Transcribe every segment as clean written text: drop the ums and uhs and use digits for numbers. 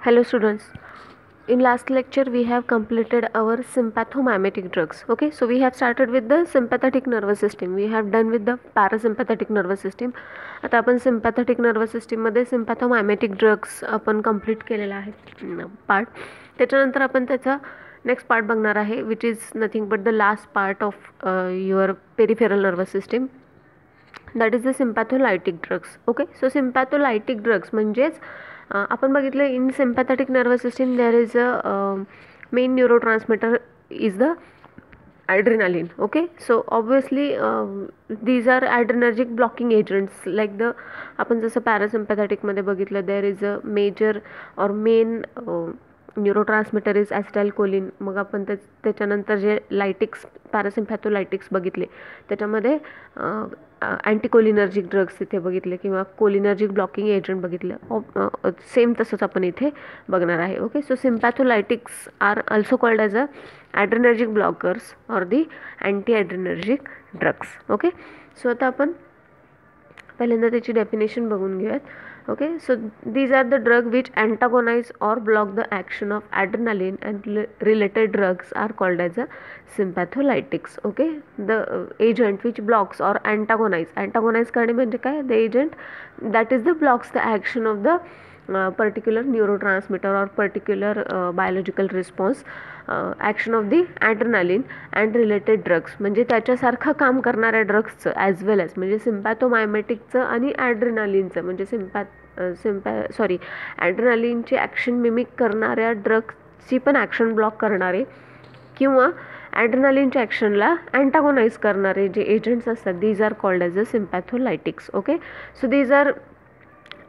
Hello students, in last lecture we have completed our sympathomimetic drugs. Okay, so we have started with the sympathetic nervous system. We have done with the parasympathetic nervous system. आता आपण sympathetic nervous system मध्ये sympathomimetic drugs आपण complete केलेला आहे part. त्याच्यानंतर आपण त्याचा next part बघणार आहे, which is nothing but the last part of your peripheral nervous system, that is the sympatholytic drugs. Okay, so sympatholytic drugs म्हणजेच आपण बघितलं in sympathetic nervous system there is a main neurotransmitter is the adrenaline. Okay, so obviously these are adrenergic blocking agents like the आपण जसं parasympathetic मध्ये बघितलं there is a major और main neurotransmitter is ॲसिटाइलकोलिन. मग आपण त्याच्यानंतर जे लायटिक्स पॅरासिम्पॅथोलायटिक्स बघितले त्याच्यामध्ये अँटीकोलिनर्जिक ड्रग्स इथे बघितले किंवा कोलिनर्जिक ब्लॉकिंग एजंट बघितलं. सेम तसंच आपण इथे बघणार आहे. Okay, so sympatholytics are also called as a adrenergic blockers or the anti-adrenergic drugs. Okay, so आता आपण पहिल्यांदा त्याची डेफिनेशन बघून घेऊयात. Okay, so these are the drug which antagonise or block the action of adrenaline and related drugs are called as a sympatholytics. Okay, the agent which blocks or antagonise करणे म्हणजे काय, the agent that is the blocks the action of the particular neurotransmitter or particular biological response action of the adrenaline and related drugs. म्हणजे त्याच्यासारखं काम करणाऱ्या ड्रग्सचं as well as म्हणजे सिम्पॅथोमायमेटिकचं आणि ॲड्रेनालिनचं म्हणजे ॲड्रेनालिनची action mimic करणाऱ्या ड्रग्सची पण ॲक्शन ब्लॉक करणारे किंवा ॲड्रेनालिनच्या ॲक्शनला अँटागोनाइज करणारे जे एजंट्स असतात these are called as a sympatholytics. Okay, so these are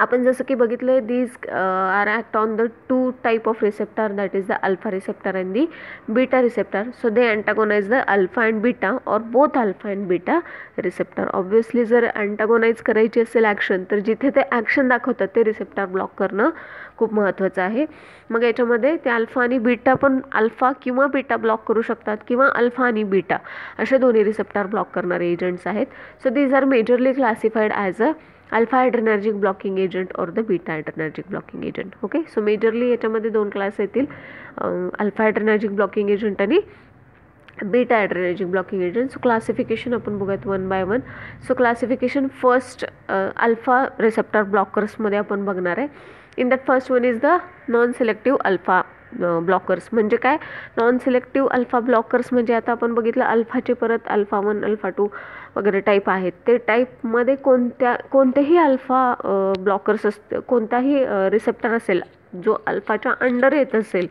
आपण जसं की बघितलं these are act on the two type of receptor, that is the alpha receptor and the beta receptor. So they antagonise the alpha and beta or both alpha and beta receptor. Obviously जर antagonise करायची असेल action तर जिथे ते action दाखवतात ते receptor block करणं खूप महत्त्वाचं आहे. मग याच्यामध्ये ते अल्फा आणि बीटा पण अल्फा किंवा बीटा ब्लॉक करू शकतात किंवा अल्फा आणि बीटा असे दोन्ही रिसेप्टर ब्लॉक करणारे एजंट्स आहेत. So these are majorly classified as a alpha adrenergic blocking agent or the beta adrenergic blocking agent. Okay, so majorly याच्यामध्ये दोन क्लास येतील, अल्फा ॲड्रेनर्जिक ब्लॉकिंग एजंट आणि beta adrenergic blocking agent. So classification आपण बघूयात one by one. So classification first alpha receptor ब्लॉकर्समध्ये आपण बघणार आहे. In that first one is the non selective alpha blockers. म्हणजे काय, नॉन सिलेक्टिव्ह अल्फा ब्लॉकर्स म्हणजे आता आपण बघितलं अल्फाचे परत अल्फा 1 अल्फा 2 वगैरे टाईप आहेत. ते टाईपमध्ये कोणतेही अल्फा ब्लॉकर्स कोणताही रिसेप्टर असेल जो अल्फाच्या अंडर येत असेल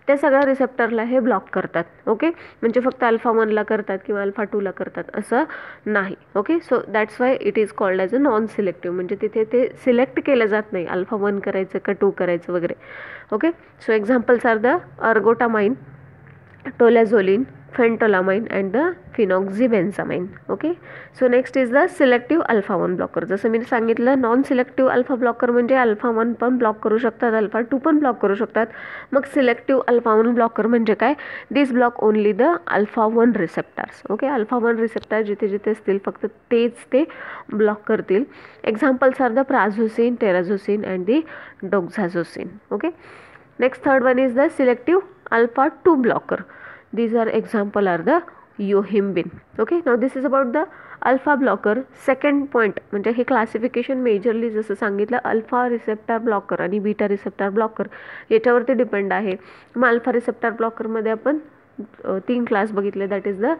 त्या सगळ्या रिसेप्टरला हे ब्लॉक करतात. ओके, म्हणजे फक्त अल्फा 1ला करतात किंवा अल्फा 2ला करतात असं नाही. Okay, so that's why it is called as a non selective, म्हणजे तिथे ते सिलेक्ट केलं जात नाही अल्फा 1 करायचं का 2 करायचं वगैरे. Okay, so examples are the ergotamine, tolazoline, phentolamine and the phenoxybenzamine. Okay, so next is the selective alpha 1 blocker. जसं मी सांगितलं नॉन सिलेक्टिव्ह अल्फा ब्लॉकर म्हणजे अल्फा 1 पण ब्लॉक करू शकतात, अल्फा 2 पण ब्लॉक करू शकतात. मग सिलेक्टिव्ह अल्फा 1 ब्लॉकर म्हणजे काय, this block only the alpha 1 receptors. Okay, alpha 1 receptor जिथे जिथे असतील फक्त तेच ते ब्लॉक करतील. Examples are the prazosin, terazosin and the doxazosin. Okay, next third one is the selective alpha 2 blocker. These are example are the yohimbine. Okay, now this is about the alpha blocker. Second point म्हणजे हे classification majorly जसं सांगितलं alpha receptor blocker आणि beta receptor blocker याच्यावरती depend आहे. मग alpha receptor ब्लॉकरमध्ये आपण 3 क्लास बघितले, that is the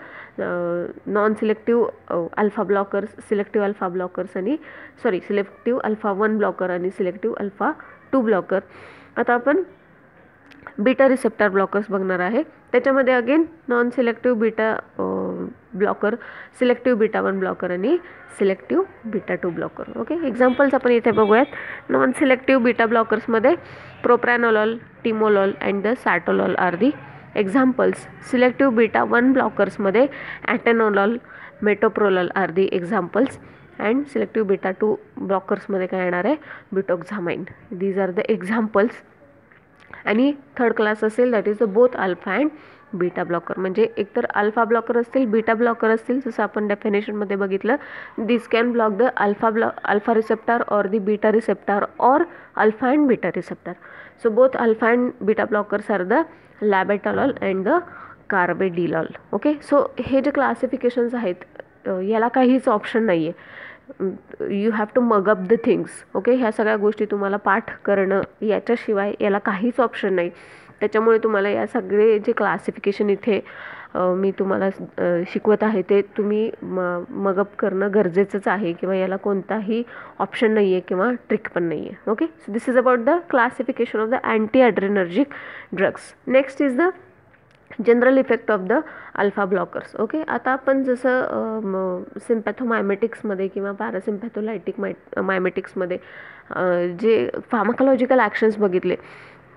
non selective alpha blockers, selective alpha blockers आणि सिलेक्टिव्ह अल्फा 1 ब्लॉकर आणि सिलेक्टिव्ह अल्फा 2 ब्लॉकर. आता आपण बीटा रिसेप्टर ब्लॉकर्स बघणार आहे. त्याच्यामध्ये again non selective beta blocker, selective beta 1 blocker आणि selective beta 2 blocker. Okay, examples आपण इथे बघूयात. नॉन सिलेक्टिव्ह बीटा ब्लॉकर्समध्ये propranolol, timolol and the sotalol are the examples. Selective beta 1 ब्लॉकर्समध्ये atenolol, metoprolol are the examples. And selective beta 2 ब्लॉकर्समध्ये काय येणार आहे, butoxamine. These are the examples. आणि थर्ड क्लास असेल that is the both alpha and beta blocker. म्हणजे एकतर alpha blocker असतील, बीटा ब्लॉकर असतील, जसं आपण डेफिनेशनमध्ये बघितलं, this can block the alpha receptor or the beta receptor or alpha and beta receptor. So both alpha and beta blockers are the labetalol and the carvedilol. Okay, so हे जे classifications आहेत याला काहीच ऑप्शन नाही आहे. You have to mug up the things. Okay, ह्या सगळ्या गोष्टी तुम्हाला पाठ करणं, याच्याशिवाय याला काहीच ऑप्शन नाही. त्याच्यामुळे तुम्हाला या सगळे जे क्लासिफिकेशन इथे मी तुम्हाला शिकवत आहे ते तुम्ही मग अप करणं गरजेचंच आहे, किंवा याला कोणताही ऑप्शन नाही आहे किंवा ट्रिक पण नाही आहे. Okay, so this is about the classification of the anti adrenergic drugs. Next is the general effect of the alpha blockers. Okay, आता आपण जसं सिम्पॅथोमायमेटिक्समध्ये किंवा पॅरासिम्पॅथोलायटिक मायमेटिक्समध्ये जे फार्माकोलॉजिकल ॲक्शन्स बघितले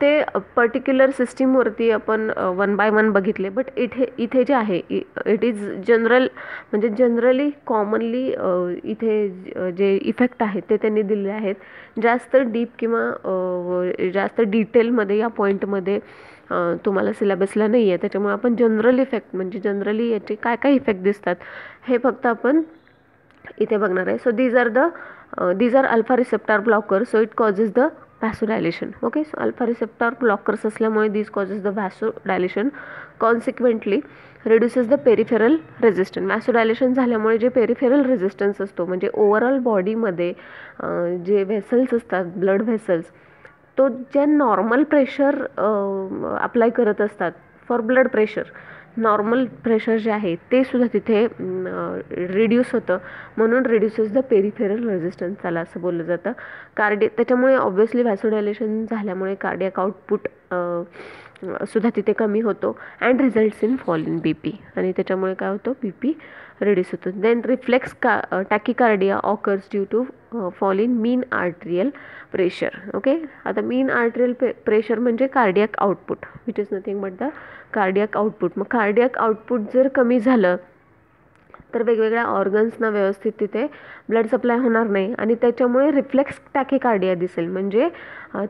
ते पर्टिक्युलर सिस्टीमवरती आपण 1 by 1 बघितले. बट इथे जे आहे इट इज जनरल, म्हणजे जनरली कॉमनली इथे जे इफेक्ट आहेत ते त्यांनी दिले आहेत. जास्त डीप किंवा जास्त डिटेलमध्ये या पॉईंटमध्ये तुम्हाला सिलेबसला नाही आहे. त्याच्यामुळे आपण जनरल इफेक्ट, म्हणजे जनरली याचे काय काय इफेक्ट दिसतात हे फक्त आपण इथे बघणार आहे. So these are alpha receptor blocker. So it causes the vasodilation. Okay, so alpha receptor blockers असल्यामुळे this causes the vasodilation. Consequently reduces the peripheral resistance. Vasodilation झाल्यामुळे जे पेरिफेरल रेझिस्टन्स असतो, म्हणजे ओव्हरऑल बॉडीमध्ये जे व्हेसल्स असतात, ब्लड व्हेसल्स, तो जे नॉर्मल प्रेशर अप्लाय करत असतात for blood pressure, normal pressure जे आहे ते सुद्धा तिथे रिड्यूस होतं. म्हणून रिड्युसेस द पेरिफेरल रेझिस्टन्स त्याला असं बोललं जातं. त्याच्यामुळे ऑब्व्हियसली व्हॅसोडायलेशन झाल्यामुळे कार्डियाक आउटपुट सुद्धा तिथे कमी होतो and results in fall in BP. आणि त्याच्यामुळे काय होतं, BP रिड्यूस होतो. Then reflex tachycardia occurs due to fall in mean arterial pressure. Okay, आता मीन आर्ट्रियल प्रेशर म्हणजे cardiac output, which is nothing but the cardiac output. मग cardiac output जर कमी झालं तर वेगवेगळ्या ऑर्गन्सना व्यवस्थित तिथे ब्लड सप्लाय होणार नाही आणि त्याच्यामुळे रिफ्लेक्स टॅकिकार्डिया दिसेल. म्हणजे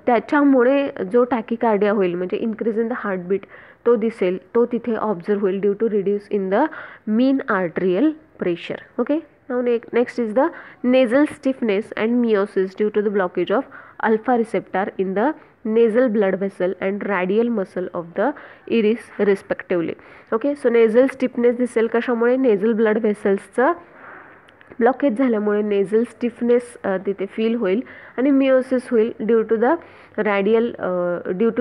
त्याच्यामुळे जो टॅकिकार्डिया होईल, म्हणजे इन्क्रीज इन द हार्टबीट, तो दिसेल, तो तिथे ऑब्झर्व होईल due to reduce in the mean arterial pressure. Okay, now next is the nasal stiffness and miosis due to the blockage of alpha receptor in the nasal blood vessel and radial muscle of the iris respectively. Okay, so nasal stiffness दिसेल कशामुळे, nasal blood व्हेसल्सचं blockage झाल्यामुळे nasal stiffness तिथे feel होईल आणि miosis होईल due to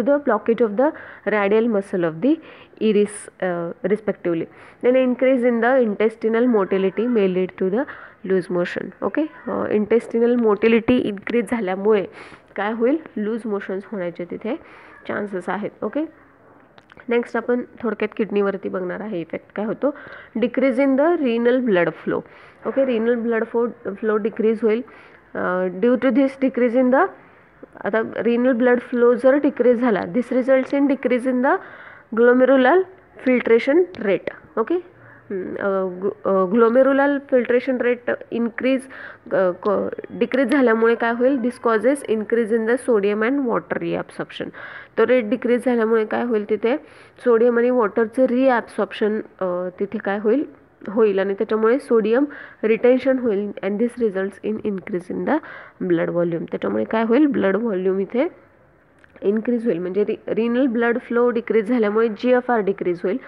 the blockage of the radial muscle of the iris respectively. Then increase in the intestinal motility may lead to the loose motion. Okay, intestinal motility increase झाल्यामुळे काय होईल, loose motions होण्याचे तिथे chances आहेत. Okay, next आपण थोडक्यात किडनीवरती बघणार आहे इफेक्ट काय होतो. Decrease in the renal blood flow. Okay, renal blood flow decrease होईल due to this decrease in the, आता रिनल ब्लड फ्लो जर डिक्रीज झाला, this results in decrease in the glomerular filtration rate. Okay, glomerular filtration rate decrease झाल्यामुळे काय होईल, this causes increase in the sodium and water reabsorption. तो rate decrease झाल्यामुळे काय होईल, तिथे सोडियम आणि वॉटरचं रिॲब्सॉर्प्शन तिथे काय होईल आणि त्याच्यामुळे सोडियम रिटेन्शन होईल and this results in increase in the blood volume. त्याच्यामुळे काय होईल, ब्लड व्हॉल्यूम इथे इन्क्रीज होईल. म्हणजे रिनल ब्लड फ्लो डिक्रीज झाल्यामुळे GFR डिक्रीज होईल.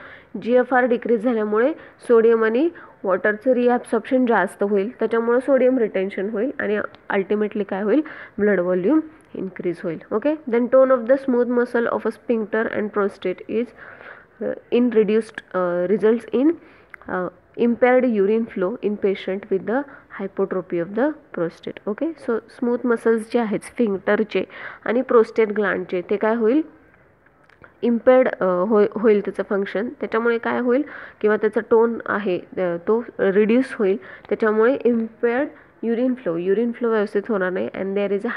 GFR डिक्रीज झाल्यामुळे सोडियम आणि वॉटरचं रिॲब्सॉर्प्शन जास्त होईल, त्याच्यामुळे सोडियम रिटेन्शन होईल आणि अल्टिमेटली काय होईल, ब्लड व्हॉल्यूम इन्क्रीज होईल. Okay, then tone of the smooth muscle of a sphincter and prostate is in reduced results in impaired urine flow in patient with the hypertrophy of the prostate. Okay, so smooth muscles जे आहेत स्फिंक्टरचे आणि prostate ग्लँडचे ते काय होईल, इम्पेअर्ड होईल त्याचं function. त्याच्यामुळे काय होईल, किंवा त्याचा टोन आहे तो रिड्यूस होईल. त्याच्यामुळे इम्पेअर्ड युरिन फ्लो व्यवस्थित होणार नाही and there is a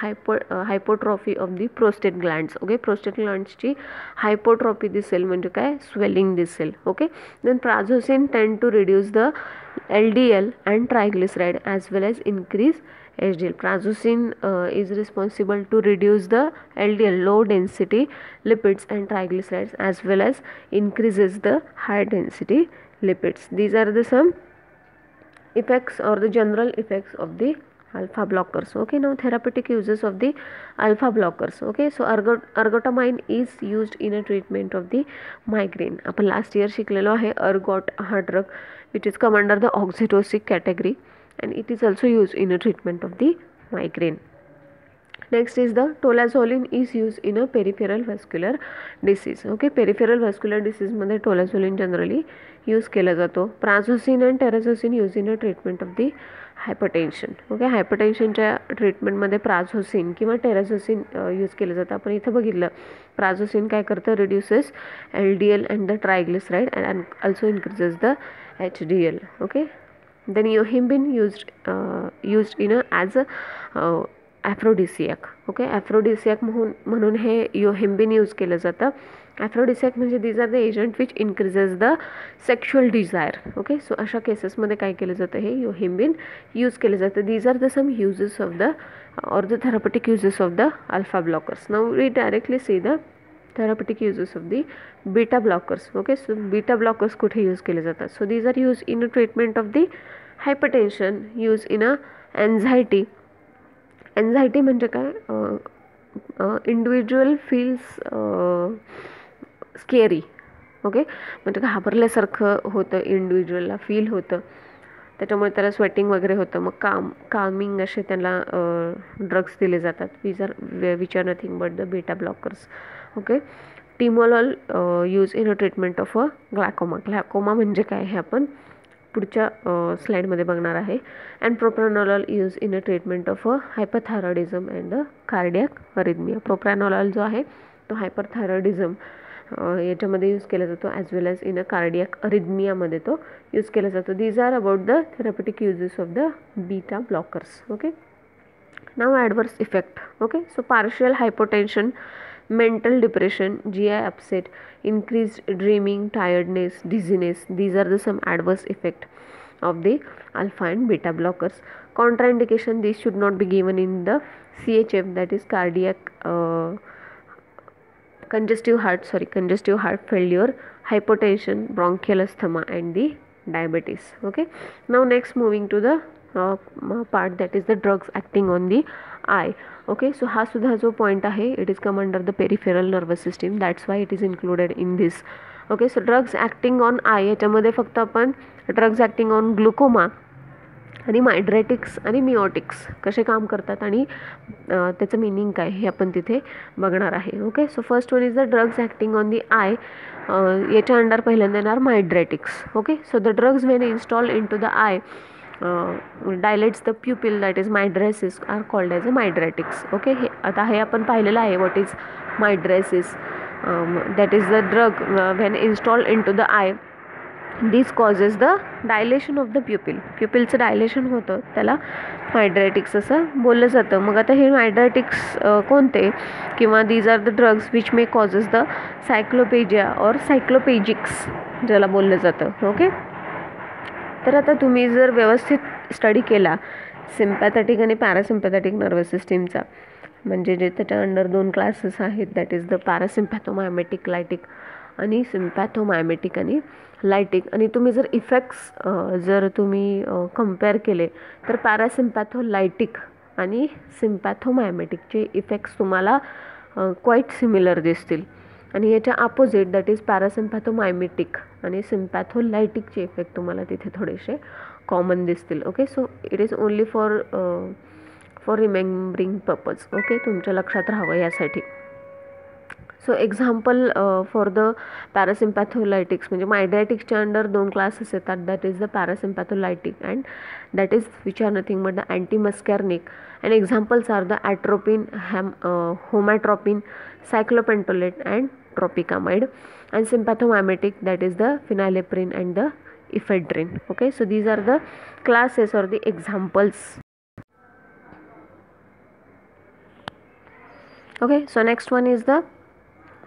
hypotrophy of the prostate glands. Okay, prostate ग्लँड्सची हायपोट्रॉफी दिसेल, म्हणजे काय, स्वेलिंग दिसेल. Okay, then prazosin tend to reduce the LDL and triglyceride as well as increase HDL. Prazosin is responsible to reduce the LDL, low density lipids and triglycerides, as well as increases the high density lipids. These are the some effects or the general effects of the alpha blockers. Okay, now therapeutic uses of the alpha blockers. Okay, so ergotamine is used in a treatment of the migraine. आपण last year शिकलेलो आहे ergot हा drug which is come under the oxytocic category and it is also used in a treatment of the migraine. Next is the tolazolin is used in a peripheral vascular disease. Okay, peripheral vascular disease मध्ये tolazolin generally use केला जातो. Prazosin and terazosin use in a treatment of the hypertension. Okay, हायपरटेन्शनच्या ट्रीटमेंटमध्ये prazosin किंवा terazosin use केलं जातं. आपण इथं बघितलं प्राझोसिन काय करतं, reduces LDL and the triglyceride and also increases the HDL. Okay, then yohimbine used in as a aphrodisiac. Okay, aphrodisiac म्हणून हे योहिम्बिन यूज केलं जातं. ॲफ्रोडिसियाक म्हणजे these are the agent which increases the sexual desire. Okay, so अशा केसेसमध्ये काय केलं जातं, हे योहिम्बिन यूज केलं जातं. These are the some uses of the or the therapeutic uses of the alpha blockers. Now we directly see the therapeutic uses of the beta blockers. Okay, so beta blockers कुठे use केले जातात. So these are used in a treatment of the hypertension, used in a anxiety. Anxiety म्हणजे काय, individual feels scary. Okay, म्हणजे घाबरल्यासारखं होतं, इंडिव्हिज्युअलला feel होतं, त्याच्यामुळे त्याला स्वेटिंग वगैरे होतं. मग कामिंग असे त्यांना ड्रग्स दिले जातात which are nothing but the beta blockers. Okay, timolol use in a treatment of a glaucoma. Glaucoma म्हणजे काय हे आपण पुढच्या स्लाईडमध्ये बघणार आहे. And propranolol use in a treatment of a hyperthyroidism and the cardiac arrhythmia. Propranolol जो आहे तो हायपरथायरॉइडिझम याच्यामध्ये यूज केला जातो, as well as in a cardiac अरिथमियामध्ये तो यूज केला जातो. These are about the therapeutic uses of the beta blockers. Okay, now adverse effect. Okay, so partial hypotension, mental depression, GI upset, increased dreaming, tiredness, dizziness. These are the some adverse effect of the alpha and beta blockers. Contraindication, these should not be given in the CHF, that is cardiac congestive heart failure, hypotension, bronchial asthma and the diabetes. Okay, now next moving to the part that is the drugs acting on the eye. Okay, so हा सुद्धा जो point आहे it is come under the peripheral nervous system, that's why it is included in this. Okay, so drugs acting on I याच्यामध्ये फक्त आपण drugs acting on glaucoma आणि मायड्रेटिक्स आणि मिओटिक्स कसे काम करतात आणि त्याचं मिनिंग काय हे आपण तिथे बघणार आहे. Okay, so first one is the drugs acting on the eye. याच्या अंडर पहिल्यांदा येणार mydriatics. Okay, so the drugs when install in to the eye dilates the pupil, that is mydriasis, are called as a mydretics. Okay, आता हे आपण पाहिलेलं आहे what is mydriasis. That is the drug when installed into the eye, this causes the dilation of the pupil. pupilचं dilation होतं, त्याला मायड्रेटिक्स असं बोललं जातं. मग आता हे मायड्रेटिक्स कोणते किंवा these are the drugs which may causes the cycloplegia और सायक्लोपेजिक्स ज्याला बोललं जातं. ओके, तर आता तुम्ही जर व्यवस्थित स्टडी केला सिम्पॅथॅटिक आणि पॅरासिम्पॅथॅटिक नर्वस सिस्टीमचा, म्हणजे जे त्याच्या अंडर 2 क्लासेस आहेत, दॅट इज द पॅरासिम्पॅथोमायमेटिक लायटिक आणि सिम्पॅथोमायमेटिक आणि लायटिक. आणि तुम्ही जर इफेक्ट्स जर तुम्ही कम्पेअर केले तर पॅरासिम्पॅथोलायटिक आणि सिम्पॅथोमायमेटिकचे इफेक्ट्स तुम्हाला क्वाईट सिमिलर दिसतील. आणि याच्या अपोजिट दॅट इज पॅरासिम्पॅथोमायमेटिक आणि सिम्पॅथोलायटिकचे इफेक्ट तुम्हाला तिथे थोडेसे कॉमन दिसतील. Okay, so it is only for remembering purpose. Okay, तुमच्या लक्षात राहावं यासाठी. So example for the parasympatholytics म्हणजे मायड्रेटिक्सच्या अंडर 2 क्लासेस येतात, that is the parasympatholytic and that is which are nothing but the antimuscarinic. And examples are the atropine, homatropine, cyclopentolate and tropicamide. And sympathomimetic, that is the phenylephrine and the ephedrine. Okay, so these are the classes or the examples. Okay, so next one is the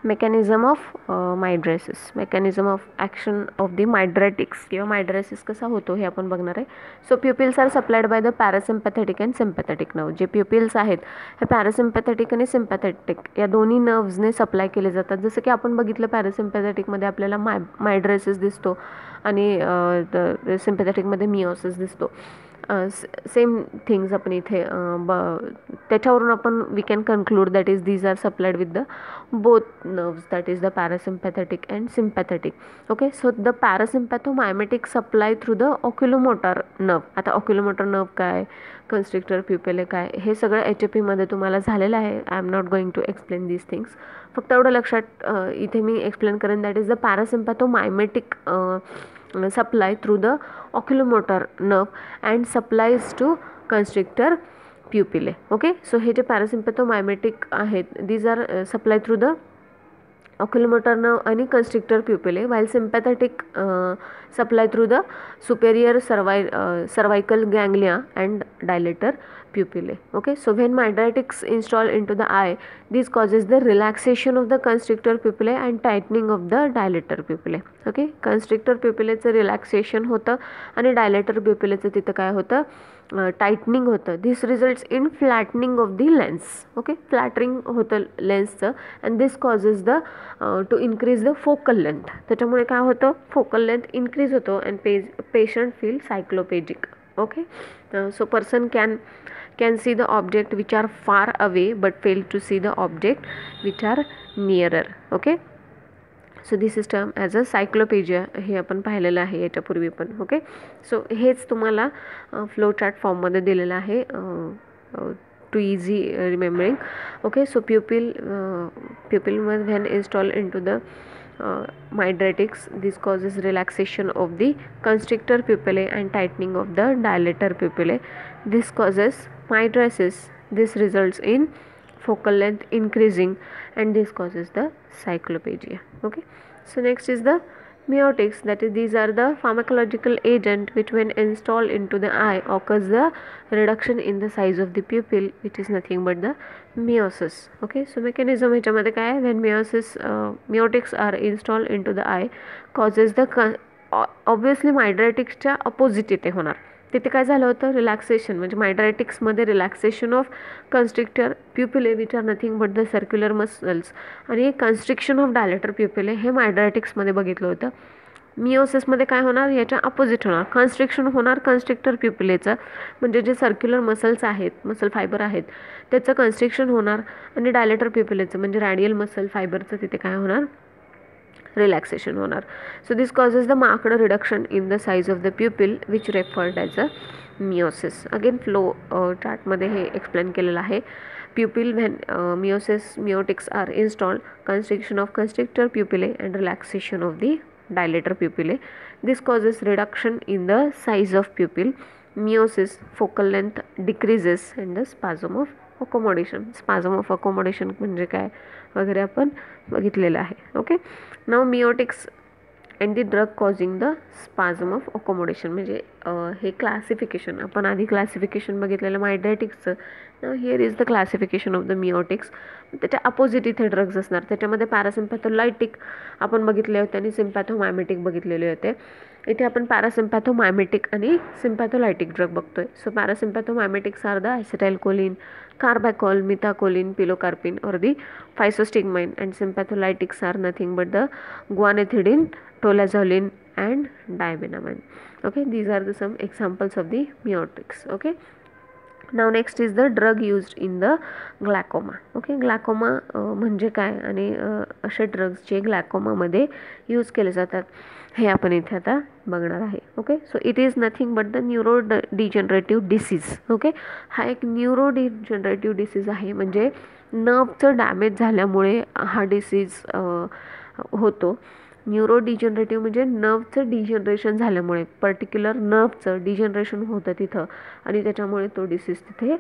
mechanism of mydriasis, mechanism of action of the mydriatics किंवा mydriasis कसा होतो हे आपण बघणार आहे. So pupils are supplied by the parasympathetic and sympathetic nerve. जे pupils आहेत हे पॅरासिम्पॅथेटिक आणि सिम्पॅथेटिक या दोन्ही नर्व्सने सप्लाय केले जातात. जसं की आपण बघितलं पॅरासिम्पॅथेटिकमध्ये आपल्याला मायड्रेसिस दिसतो आणि सिम्पॅथेटिकमध्ये मिओसिस दिसतो. सेम थिंग्स आपण इथे त्याच्यावरून आपण we can conclude that is these are supplied with the both nerves, that is the parasympathetic and sympathetic. Okay, so the parasympathomimetic supply through the oculomotor nerve. आता oculomotor nerve काय, constrictor pupil काय, हे सगळं HAP मध्ये तुम्हाला झालेलं आहे. I am not going to explain these things. फक्त एवढं लक्षात इथे मी एक्सप्लेन करेन that is the parasympathomimetic supply through the oculomotor nerve and supplies to constrictor pupillae. Okay, so हे जे पॅरासिम्पॅथोमायमेटिक आहेत these are supply through the oculomotor nerve आणि constrictor pupillae, while sympathetic supply through the superior cervical ganglia and dilator pupillary. Okay, so when mydriatics install into the eye, this causes the relaxation of the constrictor pupillae and tightening of the dilator pupillae. Okay, constrictor pupillae चं relaxation होतं आणि dilator प्युपिलेचं तिथं काय होतं, tightening होतं. This results in flattening of the lens. Okay, flattering होतं लेन्सचं and this causes the to increase the focal length. त्याच्यामुळे काय होतं, फोकल लेंथ इन्क्रीज होतो and patient feel cycloplegic. Okay, so person can see the object which are far away but fail to see the object which are nearer. Okay, so this is termed as a cyclopegia. हे आपण पाहिलेलं आहे याच्यापूर्वी पण. Okay, so हेच तुम्हाला flow chart फॉर्ममध्ये दिलेलं आहे to easy remembering. Okay, so pupil when installed into the mydriatics, this causes relaxation of the constrictor pupillae and tightening of the dilator pupillae. This causes mydriasis. This results in focal length increasing and this causes the cyclopegia. Okay, so next is the miotics, that is these are the pharmacological agent which when installed into the eye occurs the reduction in the size of the pupil, which is nothing but the meiosis. Okay, so mechanism ह्याच्यामध्ये काय आहे, when miotics are installed into the eye causes the obviously mydriaticsच्या opposite इथे होणार. तिथे काय झालं होतं, relaxation म्हणजे मायड्रायटिक्समध्ये relaxation of constrictor pupillae which are nothing but the circular muscles आणि कन्स्ट्रिक्शन ऑफ डायलेटर प्युपिले हे मायड्रायटिक्समध्ये बघितलं होतं. मिओसिसमध्ये काय होणार, याच्या अपोजिट होणार, कन्स्ट्रिक्शन होणार कन्स्ट्रिक्टर प्युपिलेचं म्हणजे जे सर्क्युलर मसल्स आहेत, मसल फायबर आहेत त्याचं कन्स्ट्रिक्शन होणार आणि डायलेटर प्युपिलेचं म्हणजे रॅडियल मसल फायबरचं तिथे काय होणार, रिलॅक्सेशन होणार. So this causes the marked reduction in the size of the pupil which referred as a miosis. Again flow चार्टमध्ये हे एक्सप्लेन केलेलं आहे. Pupil when miotics are installed, constriction of constrictor pupillae and relaxation of the dilator pupillae. This causes reduction in the size of pupil, miosis, focal length decreases and the spasm of accommodation. Spasm of accommodation म्हणजे काय वगैरे आपण बघितलेलं आहे. Okay, now miotics and the drug causing the spasm of accommodation म्हणजे हे classification आपण आधी क्लासिफिकेशन बघितलेलं मायड्रायटिक्सचं. Now here is the classification of the miotics. त्याच्या अपोजिट इथे ड्रग्ज असणार. त्याच्यामध्ये पॅरासिम्पॅथोलायटिक आपण बघितले होते आणि सिम्पॅथोमायमेटिक बघितलेले होते. इथे आपण पॅरासिम्पॅथोमायमेटिक आणि सिम्पॅथोलायटिक ड्रग बघतोय. So parasympathomimetics are the acetylcholine, carbachol, methacholine, pilocarpine or the physostigmine, and sympatholytics are nothing but the guanethidine, tolazolin and dibenamine. Okay, these are the some examples of the miotics. Okay, now next is the drug used in the glaucoma. Okay, glaucoma म्हणजे काय आणि असे drugs जे ग्लॅकोमामध्ये use केले जातात हे आपण इथे आता बघणार आहे. Okay, so it is nothing but the neuro degenerative disease. Okay, हा एक न्यूरो डिजनरेटिव्ह डिसीज आहे म्हणजे नर्वचं डॅमेज झाल्यामुळे हा डिसीज होतो. न्यूरो डिजनरेटिव्ह म्हणजे नर्वचं डिजनरेशन झाल्यामुळे पर्टिक्युलर नर्वचं डिजनरेशन होतं तिथं आणि त्याच्यामुळे तो डिसीज तिथे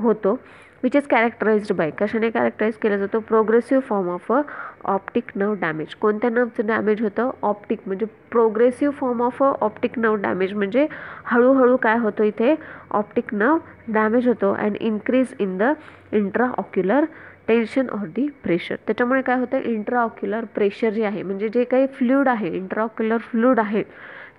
होतो. विच इज कॅरेक्टराइज्ड बाय, कशाने कॅरेक्टराइज केला जातो, progressive form of optic nerve damage. कोणत्या नर्वचं डॅमेज होतं, ऑप्टिक म्हणजे progressive form of optic nerve damage म्हणजे हळूहळू काय होतं इथे ऑप्टिक नर्व डॅमेज होतो and increase in the intra ocular tension or the pressure. त्याच्यामुळे काय होतं, इंट्राऑक्युलर प्रेशर जे आहे म्हणजे जे काही फ्लूइड आहे, इंट्राऑक्युलर फ्लूइड आहे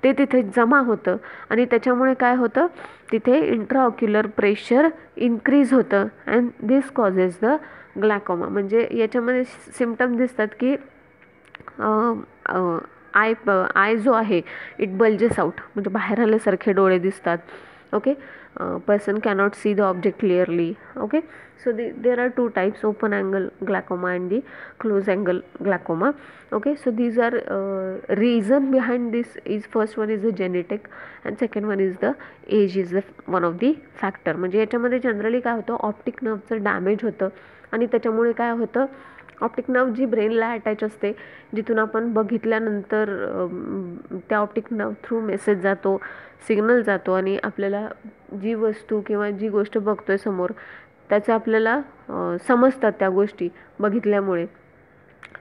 ते तिथे जमा होतं आणि त्याच्यामुळे काय होतं, तिथे इंट्राऑक्युलर प्रेशर इन्क्रीज होतं अँड दिस कॉजेस द ग्लॅकोमा. म्हणजे याच्यामध्ये सिम्पटम दिसतात की आय जो आहे इट बल्जेस आउट, म्हणजे बाहेर आल्यासारखे डोळे दिसतात. Okay, person cannot see the object clearly. Okay, so there are two types, open angle glaucoma and the close angle glaucoma. Okay, so these are reason behind this is first one is the genetic and second one is the age is the one of the factor. म्हणजे याच्यामध्ये generally काय होतं, optic नर्वचं damage होतं आणि त्याच्यामुळे काय होतं, optic nerve जी ब्रेनला attach असते, जिथून आपण बघितल्यानंतर त्या ऑप्टिक नर्व थ्रू मेसेज जातो, सिग्नल जातो आणि आपल्याला जी वस्तू किंवा जी गोष्ट बघतोय समोर त्याचं आपल्याला समजतात त्या गोष्टी बघितल्यामुळे,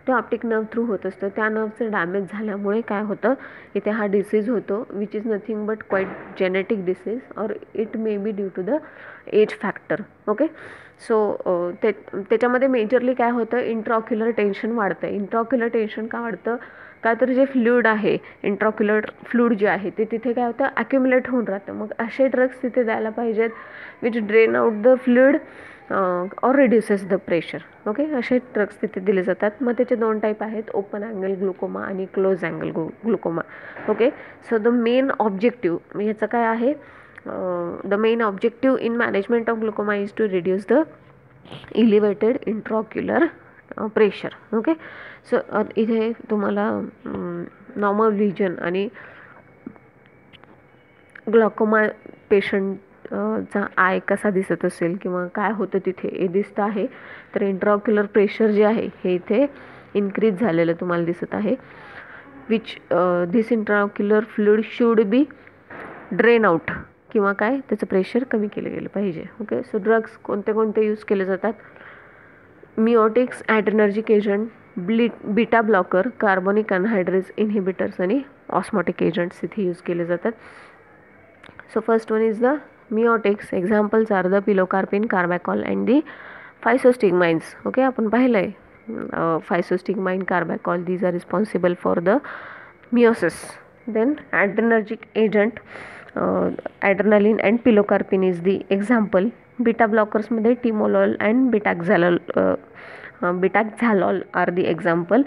ते ऑप्टिक नर्व थ्रू होत असतं. त्या नर्वचं डॅमेज झाल्यामुळे काय होतं, इथे हा डिसीज होतो which is nothing but quite genetic disease और it may be due to the age factor. Okay, so त्याच्यामध्ये मेजरली काय होतं, इंट्राऑक्युलर टेन्शन वाढतं. इंट्राऑक्युलर टेन्शन का वाढतं, का तर जे फ्लूइड आहे, इंट्राऑक्युलर फ्लूइड जे आहे ते तिथे काय होतं, ॲक्युम्युलेट होऊन राहतं. मग असे ड्रग्स तिथे द्यायला पाहिजेत which drain out the fluid or reduces the pressure. Okay, असे ड्रग्स तिथे दिले जातात. मग त्याचे दोन टाईप आहेत, ओपन अँगल ग्लुकोमा आणि close angle glaucoma. Okay, so the main objective ह्याचं काय आहे, the main objective in management of glaucoma is to reduce the elevated intraocular pressure. Okay, so इथे तुम्हाला नॉर्मल व्हिजन आणि ग्लॉकोमा पेशंट चा eye कसा दिसत असेल किंवा काय होतं तिथे हे दिसतं आहे. तर इंट्राऑक्युलर प्रेशर जे आहे हे इथे इन्क्रीज झालेलं तुम्हाला दिसत आहे, which this intraocular fluid should be drain out किंवा काय त्याचं प्रेशर कमी केलं गेलं पाहिजे. ओके, सो ड्रग्स कोणते कोणते यूज केले जातात, miotics, adrenergic agent, beta blocker, carbonic anhydrase inhibitors आणि ऑस्मोटिक एजंट्स इथे यूज केले जातात. So first one is the miotics. Examples are the pilocarpine, carbachol and the physostigmines. Okay, आपण पाहिलं आहे physostigmine, carbachol, these are responsible for the miosis. Then adrenergic agent, adrenaline and pilocarpine is the example. Beta ब्लॉकर्समध्ये timolol and betaxolol are the example.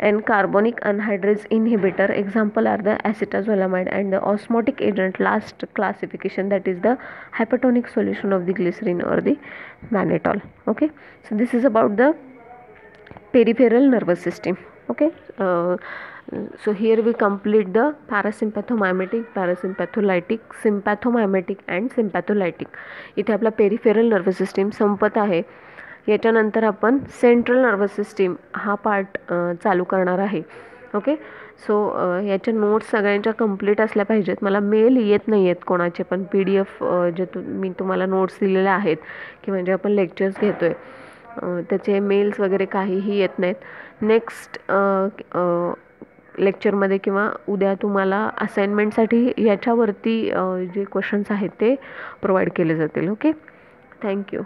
And carbonic anhydrase inhibitor example are the acetazolamide and the osmotic agent last classification, that is the hypertonic solution of the glycerin or the mannitol. Okay, so this is about the peripheral nervous system. Okay, so here we complete the parasympathomimetic, parasympatholytic, sympathomimetic and sympatholytic. इथे आपला peripheral nervous system संपत आहे. याच्यानंतर आपण central nervous system हा part चालू करणार आहे. ओके, सो याच्या नोट्स सगळ्यांच्या कंप्लीट असल्या पाहिजेत. मला मेल येत नाही आहेत कोणाचे पण, PDF जे मी तुम्हाला नोट्स दिलेले आहेत किंवा जे आपण लेक्चर्स घेतो आहे त्याचे मेल्स वगैरे काहीही येत नाहीत. नेक्स्ट लेक्चरमध्ये किंवा उद्या तुम्हाला असाइनमेंटसाठी याच्यावरती जे क्वेश्चन्स आहेत ते प्रोव्हाइड केले जातील. Okay, thank you.